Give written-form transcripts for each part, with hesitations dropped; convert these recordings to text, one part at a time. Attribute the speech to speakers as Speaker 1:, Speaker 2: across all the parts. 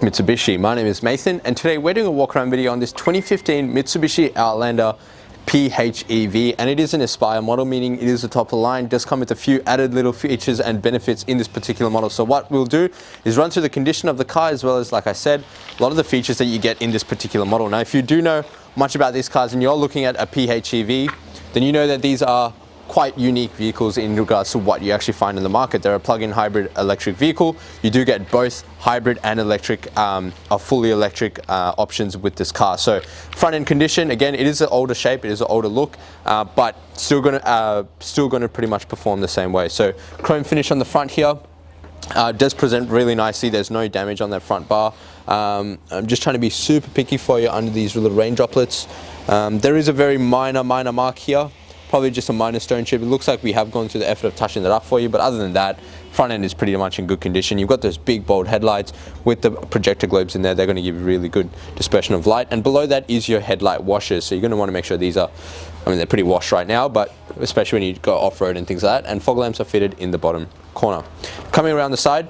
Speaker 1: Mitsubishi. My name is Mason and today we're doing a walk around video on this 2015 Mitsubishi Outlander PHEV, and it is an Aspire model, meaning it is the top of the line. It does come with a few added little features and benefits in this particular model. So what we'll do is run through the condition of the car as well as, like I said, a lot of the features that you get in this particular model. Now if you do know much about these cars and you're looking at a PHEV, then you know that these are quite unique vehicles in regards to what you actually find in the market. They're a plug-in hybrid electric vehicle. You do get both hybrid and electric, fully electric options with this car. So front end condition, again, it is an older shape, it is an older look, but still gonna pretty much perform the same way. So chrome finish on the front here. Does present really nicely. There's no damage on that front bar. I'm just trying to be super picky for you under these little rain droplets. There is a very minor mark here. Probably just a minor stone chip. It looks like we have gone through the effort of touching that up for you, but other than that, front end is pretty much in good condition. You've got those big bold headlights with the projector globes in there. They're going to give you really good dispersion of light, and below that is your headlight washers. So you're going to want to make sure these are, I mean, they're pretty washed right now, but especially when you go off-road and things like that. And fog lamps are fitted in the bottom corner. Coming around the side,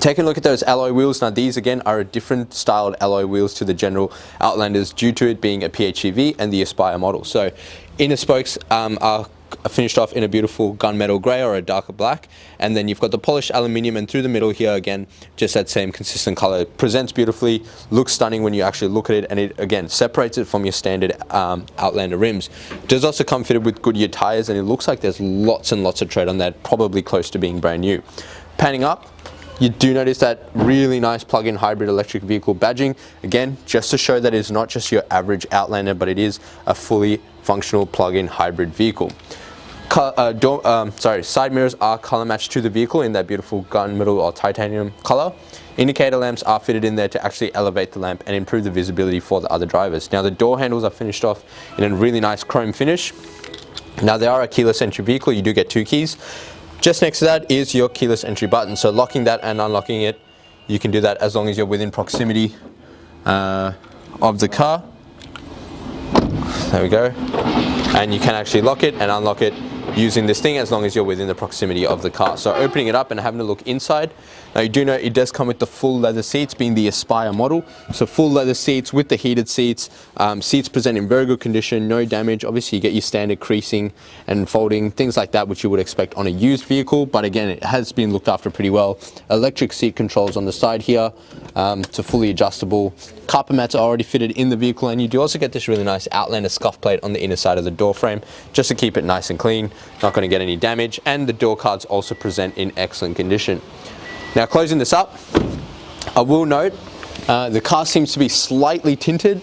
Speaker 1: taking a look at those alloy wheels. Now these again are a different styled alloy wheels to the general Outlanders due to it being a PHEV and the Aspire model. So inner spokes are finished off in a beautiful gunmetal grey or a darker black, and then you've got the polished aluminium, and through the middle here again just that same consistent color. It presents beautifully, looks stunning when you actually look at it, and it again separates it from your standard Outlander rims. It does also come fitted with Goodyear tires, and it looks like there's lots and lots of tread on that, probably close to being brand new. Panning up, you do notice that really nice plug-in hybrid electric vehicle badging, again just to show that it's not just your average Outlander, but it is a fully functional plug-in hybrid vehicle. Side mirrors are color matched to the vehicle in that beautiful gunmetal or titanium color. Indicator lamps are fitted in there to actually elevate the lamp and improve the visibility for the other drivers. Now the door handles are finished off in a really nice chrome finish. Now they are a keyless entry vehicle. You do get 2 keys. Just next to that is your keyless entry button. So locking that and unlocking it, you can do that as long as you're within proximity of the car. There we go. And you can actually lock it and unlock it using this thing as long as you're within the proximity of the car. So opening it up and having a look inside. Now you do know it does come with the full leather seats, being the Aspire model. So full leather seats with the heated seats. Seats present in very good condition, no damage. Obviously you get your standard creasing and folding, things like that, which you would expect on a used vehicle, but again it has been looked after pretty well. Electric seat controls on the side here, to fully adjustable. Carpet mats are already fitted in the vehicle, and you do also get this really nice Outlander scuff plate on the inner side of the door frame just to keep it nice and clean, not going to get any damage, and the door cards also present in excellent condition. Now closing this up, I will note the car seems to be slightly tinted.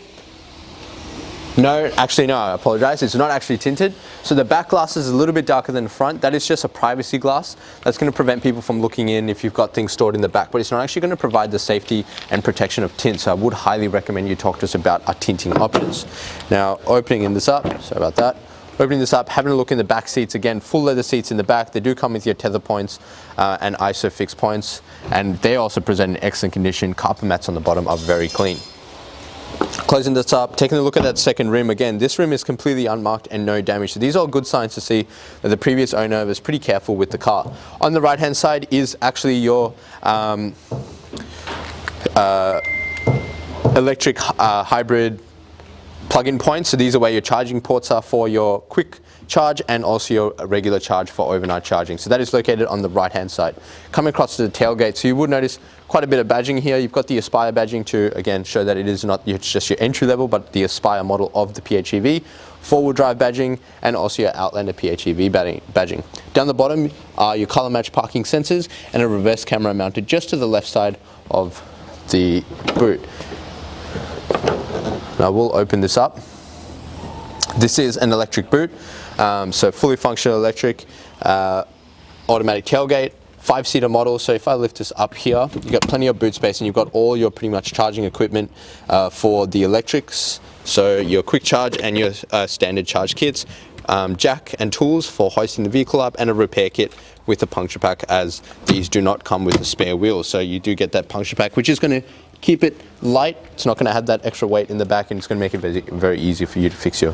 Speaker 1: No, actually no, I apologize, it's not actually tinted. So the back glass is a little bit darker than the front. That is just a privacy glass. That's going to prevent people from looking in if you've got things stored in the back, but it's not actually going to provide the safety and protection of tint. So I would highly recommend you talk to us about our tinting options. Now opening this up, sorry about that. Opening this up, having a look in the back seats, again, full leather seats in the back. They do come with your tether points and ISO fixed points, and they also present in excellent condition. Carpet mats on the bottom are very clean. Closing this up, taking a look at that second rim, again, this rim is completely unmarked and no damage. So these are all good signs to see that the previous owner was pretty careful with the car. On the right hand side is actually your electric hybrid plug-in points. So these are where your charging ports are for your quick charge and also your regular charge for overnight charging. So that is located on the right hand side. Coming across to the tailgate, so you would notice quite a bit of badging here. You've got the Aspire badging to again show that it is not just your entry level, but the Aspire model of the PHEV. 4-wheel drive badging, and also your Outlander PHEV badging. Down the bottom are your color match parking sensors and a reverse camera mounted just to the left side of the boot. Now we'll open this up. This is an electric boot, so fully functional electric, automatic tailgate, 5-seater model. So if I lift this up here, you've got plenty of boot space, and you've got all your pretty much charging equipment for the electrics. So your quick charge and your standard charge kits, jack and tools for hoisting the vehicle up, and a repair kit with a puncture pack, as these do not come with a spare wheel. So you do get that puncture pack, which is going to keep it light. It's not going to have that extra weight in the back, and it's going to make it very easy for you to fix your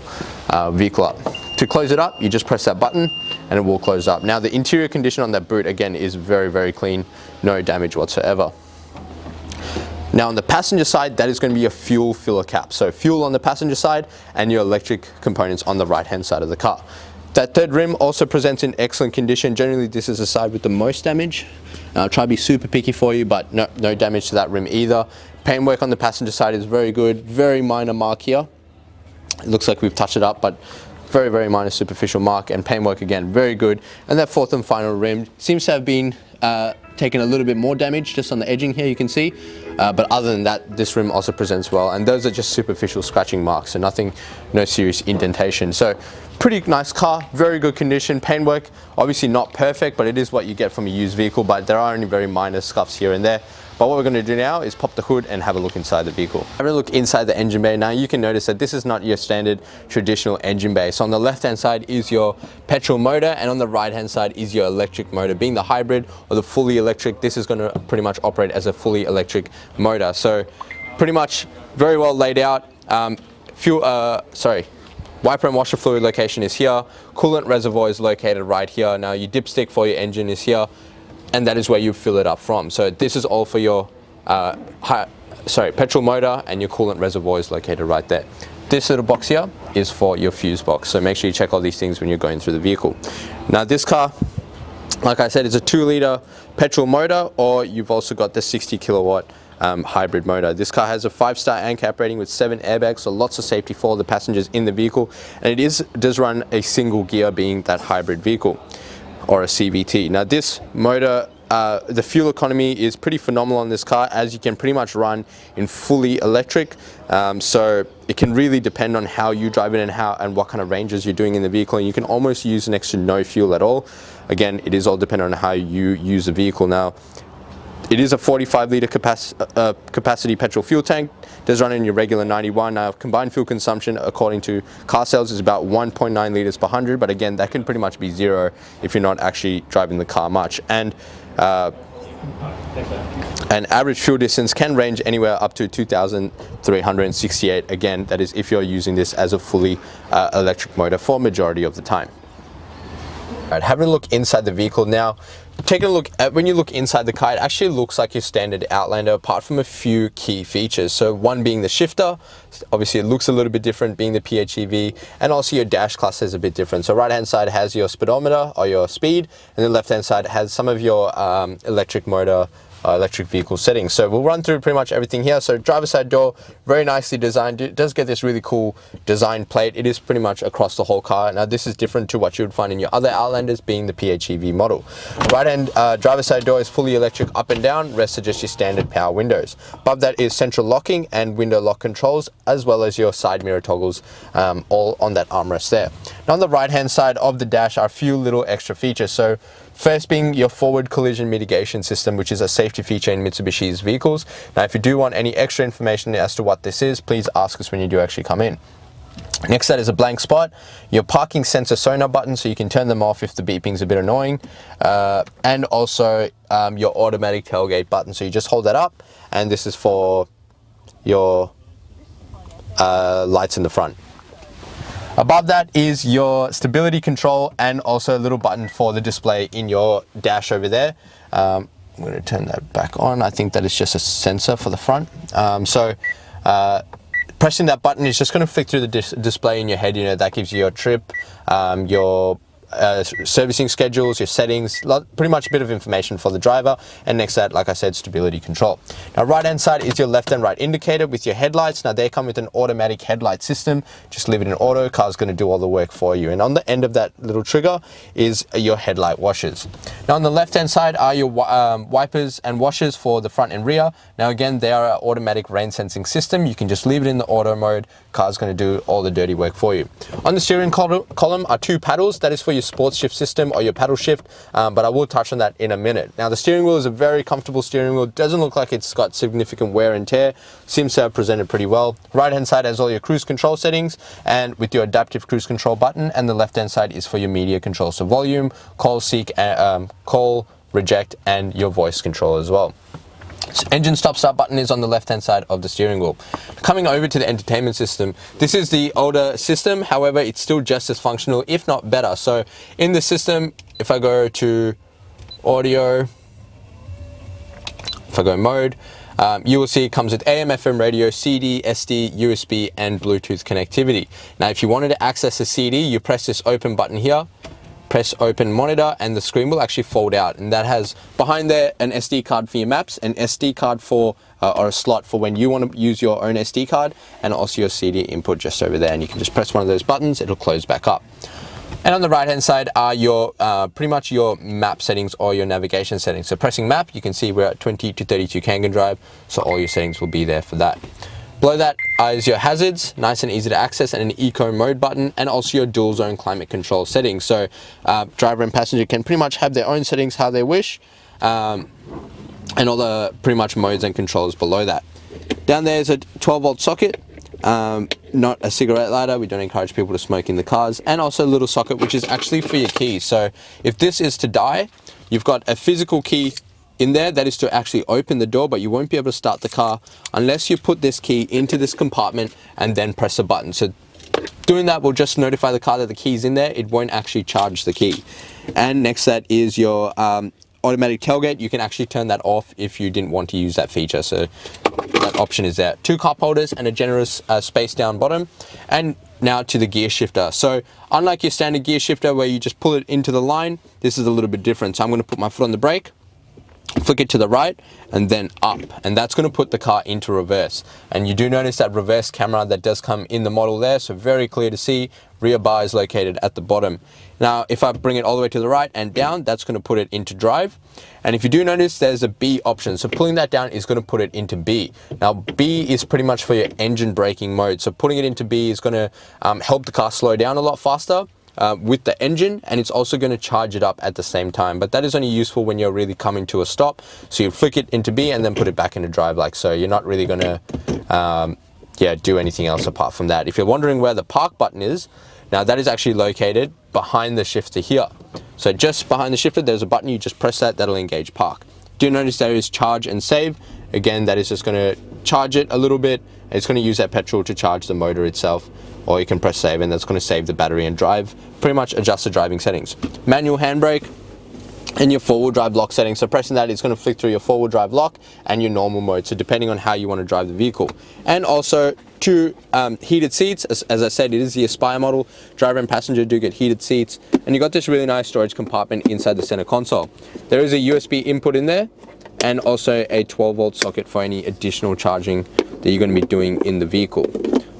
Speaker 1: vehicle up. To close it up, you just press that button and it will close up. Now the interior condition on that boot again is very, very clean, no damage whatsoever. Now on the passenger side, that is going to be your fuel filler cap. So fuel on the passenger side and your electric components on the right hand side of the car. That third rim also presents in excellent condition. Generally this is the side with the most damage. I'll try to be super picky for you, but no damage to that rim either. Paintwork on the passenger side is very good. Very minor mark here. It looks like we've touched it up, but very minor superficial mark, and paintwork again very good. And that fourth and final rim seems to have been taken a little bit more damage just on the edging here, you can see, but other than that, this rim also presents well, and those are just superficial scratching marks, so nothing, no serious indentation. So pretty nice car, very good condition. Paintwork obviously not perfect, but it is what you get from a used vehicle, but there are only very minor scuffs here and there. But what we're going to do now is pop the hood and have a look inside the vehicle. Having a look inside the engine bay, now you can notice that this is not your standard traditional engine bay. So on the left hand side is your petrol motor, and on the right hand side is your electric motor. Being the hybrid or the fully electric, this is going to pretty much operate as a fully electric motor. So pretty much very well laid out. Wiper and washer fluid location is here. Coolant reservoir is located right here. Now your dipstick for your engine is here, and that is where you fill it up from. So this is all for your petrol motor, and your coolant reservoir is located right there. This little box here is for your fuse box. So make sure you check all these things when you're going through the vehicle. Now this car, like I said, is a 2-liter petrol motor, or you've also got the 60 kilowatt hybrid motor. This car has a 5-star ANCAP rating with 7 airbags, so lots of safety for the passengers in the vehicle, and it does run a single gear, being that hybrid vehicle, or a CVT. Now this motor, the fuel economy is pretty phenomenal on this car, as you can pretty much run in fully electric, so it can really depend on how you drive it and what kind of ranges you're doing in the vehicle, and you can almost use next to no fuel at all. Again, it is all dependent on how you use the vehicle. Now it is a 45-liter capacity petrol fuel tank. Does run in your regular 91. Now combined fuel consumption according to car sales is about 1.9 liters per 100, but again that can pretty much be zero if you're not actually driving the car much. And an average fuel distance can range anywhere up to 2,368. Again, that is if you're using this as a fully electric motor for majority of the time. Alright, having a look inside the vehicle now. Taking a look at, when you look inside the car, it actually looks like your standard Outlander, apart from a few key features. So one being the shifter, obviously it looks a little bit different, being the PHEV, and also your dash cluster is a bit different. So right hand side has your speedometer or your speed, and the left hand side has some of your electric motor, electric vehicle settings. So we'll run through pretty much everything here. So driver's side door, very nicely designed. It does get this really cool design plate. It is pretty much across the whole car. Now this is different to what you would find in your other Outlanders, being the PHEV model. Right hand driver's side door is fully electric up and down. Rest are just your standard power windows. Above that is central locking and window lock controls, as well as your side mirror toggles, all on that armrest there. Now on the right hand side of the dash are a few little extra features. So first being your forward collision mitigation system, which is a safety feature in Mitsubishi's vehicles. Now if you do want any extra information as to what this is, please ask us when you do actually come in. Next to that is a blank spot, your parking sensor sonar button, so you can turn them off if the beeping's a bit annoying, and also your automatic tailgate button, so you just hold that up, and this is for your lights in the front. Above that is your stability control, and also a little button for the display in your dash over there. I'm going to turn that back on. I think that is just a sensor for the front. Pressing that button is just going to flick through the display in your head. You know, that gives you your trip, your servicing schedules, your settings, pretty much a bit of information for the driver. And next to that, like I said, stability control. Now right hand side is your left and right indicator with your headlights. Now they come with an automatic headlight system. Just leave it in auto, car's going to do all the work for you. And on the end of that little trigger is your headlight washers. Now on the left hand side are your wipers and washers for the front and rear. Now again, they are an automatic rain sensing system. You can just leave it in the auto mode, car's going to do all the dirty work for you. On the steering column are 2 paddles. That is for your sports shift system or your paddle shift, but I will touch on that in a minute. Now the steering wheel is a very comfortable steering wheel. Doesn't look like it's got significant wear and tear. Seems to have presented pretty well. Right hand side has all your cruise control settings, and with your adaptive cruise control button, and the left hand side is for your media control, so volume, call, seek, call, reject, and your voice control as well. So engine stop-start button is on the left hand side of the steering wheel. Coming over to the entertainment system, this is the older system, however it's still just as functional, if not better. So in the system, if I go to audio, if I go mode, you will see it comes with AM, FM radio, CD, SD, USB, and Bluetooth connectivity. Now, if you wanted to access a CD, you press this open button here, press open monitor, and the screen will actually fold out. And that has behind there an SD card for your maps, an SD card for, or a slot for when you want to use your own SD card, and also your CD input just over there. And you can just press one of those buttons, it'll close back up. And on the right hand side are your pretty much your map settings or your navigation settings. So pressing map, you can see we're at 20 to 32 Kangen drive, so all your settings will be there for that. Below that is your hazards, nice and easy to access, and an eco mode button, and also your dual zone climate control settings. So driver and passenger can pretty much have their own settings how they wish, and all the pretty much modes and controls below that. Down there is a 12-volt socket. Not a cigarette lighter, we don't encourage people to smoke in the cars, and also a little socket which is actually for your keys. So if this is to die, you've got a physical key in there that is to actually open the door, but you won't be able to start the car unless you put this key into this compartment and then press a button. So doing that will just notify the car that the key's in there, it won't actually charge the key. And next that is your automatic tailgate. You can actually turn that off if you didn't want to use that feature, so that option is there. 2 cup holders and a generous space down bottom. And now to the gear shifter. So unlike your standard gear shifter where you just pull it into the line, this is a little bit different. So I'm going to put my foot on the brake, flick it to the right, and then up, and that's going to put the car into reverse. And you do notice that reverse camera that does come in the model there, so very clear to see. Rear bar is located at the bottom. Now if I bring it all the way to the right and down, that's going to put it into drive. And if you do notice, there's a B option, so pulling that down is going to put it into B. Now B is pretty much for your engine braking mode, so putting it into B is going to help the car slow down a lot faster with the engine, and it's also going to charge it up at the same time. But that is only useful when you're really coming to a stop, so you flick it into B and then put it back into drive like so. You're not really going to do anything else apart from that. If you're wondering where the park button is, now that is actually located behind the shifter here. So just behind the shifter there's a button, you just press that, that'll engage park. Do notice there is charge and save. Again, that is just going to charge it a little bit. It's going to use that petrol to charge the motor itself, or you can press save and that's going to save the battery and drive. Pretty much adjust the driving settings. Manual handbrake and your four-wheel drive lock settings. So pressing that, it's going to flick through your four-wheel drive lock and your normal mode, so depending on how you want to drive the vehicle. And also 2 heated seats. As I said, it is the Aspire model. Driver and passenger do get heated seats, and you got this really nice storage compartment inside the center console. There is a USB input in there, and also a 12-volt socket for any additional charging that you're going to be doing in the vehicle.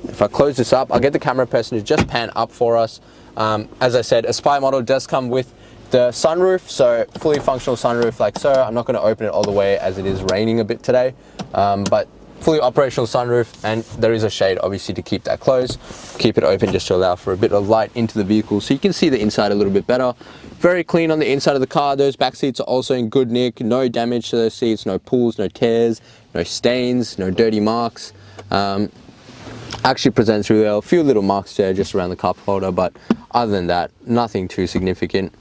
Speaker 1: If I close this up, I'll get the camera person to just pan up for us. As I said, Aspire model does come with the sunroof, so fully functional sunroof like so. I'm not going to open it all the way as it is raining a bit today, but fully operational sunroof, and there is a shade obviously to keep that closed. Keep it open just to allow for a bit of light into the vehicle so you can see the inside a little bit better. Very clean on the inside of the car. Those back seats are also in good nick, no damage to those seats, no pulls, no tears, no stains, no dirty marks. Actually presents really well. A few little marks there just around the cup holder, but other than that, nothing too significant.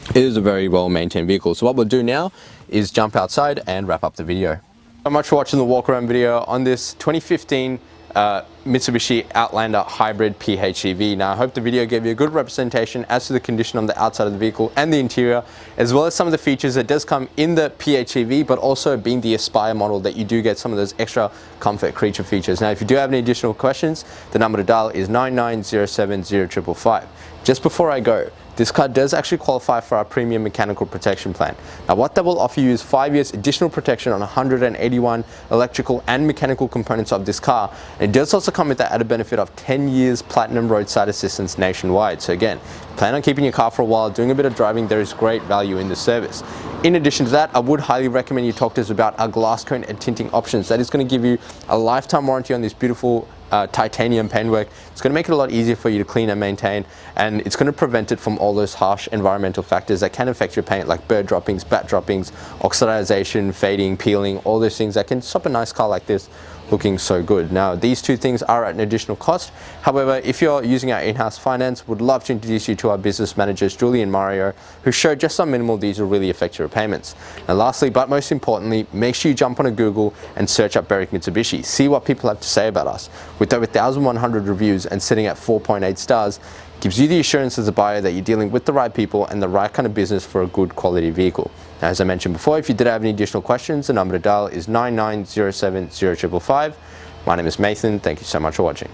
Speaker 1: It is a very well maintained vehicle. So what we'll do now is jump outside and wrap up the video. Thank you so much for watching the walk around video on this 2015 Mitsubishi Outlander hybrid PHEV. Now I hope the video gave you a good representation as to the condition on the outside of the vehicle and the interior, as well as some of the features that does come in the PHEV, but also being the Aspire model that you do get some of those extra comfort creature features. Now if you do have any additional questions, the number to dial is 99070555. Just before I go, this car does actually qualify for our premium mechanical protection plan. Now what that will offer you is 5 years additional protection on 181 electrical and mechanical components of this car. And it does also come with the added benefit of 10 years platinum roadside assistance nationwide. So again, plan on keeping your car for a while, doing a bit of driving, there is great value in the service. In addition to that, I would highly recommend you talk to us about our glass coat and tinting options. That is going to give you a lifetime warranty on this beautiful titanium paintwork. It's going to make it a lot easier for you to clean and maintain, and it's going to prevent it from all those harsh environmental factors that can affect your paint, like bird droppings, bat droppings, oxidization, fading, peeling, all those things that can stop a nice car like this looking so good. Now these two things are at an additional cost. However, if you're using our in-house finance, would love to introduce you to our business managers, Julie and Mario, who show just how minimal these will really affect your payments. And lastly, but most importantly, make sure you jump on a Google and search up Berwick Mitsubishi. See what people have to say about us. With over 1,100 reviews and sitting at 4.8 stars, gives you the assurance as a buyer that you're dealing with the right people and the right kind of business for a good quality vehicle. Now, as I mentioned before, if you did have any additional questions, the number to dial is 99070555. My name is Nathan. Thank you so much for watching.